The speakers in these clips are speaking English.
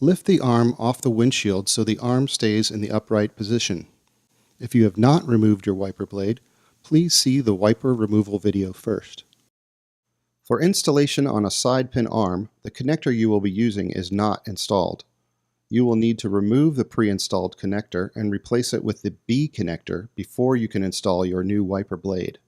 Lift the arm off the windshield so the arm stays in the upright position. If you have not removed your wiper blade, please see the wiper removal video first. For installation on a side pin arm, the connector you will be using is not installed. You will need to remove the pre-installed connector and replace it with the B connector before you can install your new wiper blade.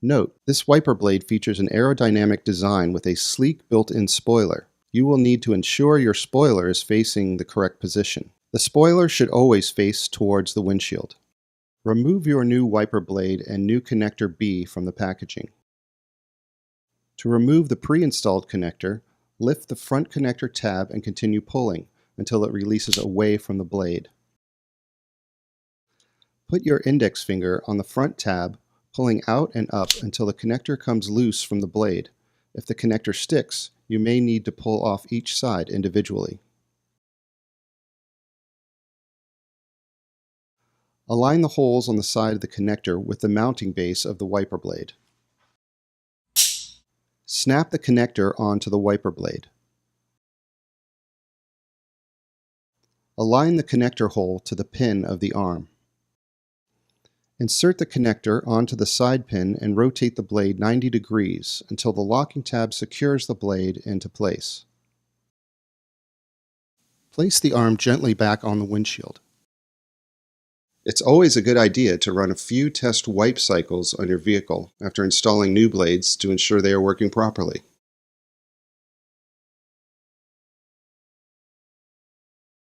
Note, this wiper blade features an aerodynamic design with a sleek built-in spoiler. You will need to ensure your spoiler is facing the correct position. The spoiler should always face towards the windshield. Remove your new wiper blade and new connector B from the packaging. To remove the pre-installed connector, lift the front connector tab and continue pulling until it releases away from the blade. Put your index finger on the front tab, pulling out and up until the connector comes loose from the blade. If the connector sticks, you may need to pull off each side individually. Align the holes on the side of the connector with the mounting base of the wiper blade. Snap the connector onto the wiper blade. Align the connector hole to the pin of the arm. Insert the connector onto the side pin and rotate the blade 90 degrees until the locking tab secures the blade into place. Place the arm gently back on the windshield. It's always a good idea to run a few test wipe cycles on your vehicle after installing new blades to ensure they are working properly.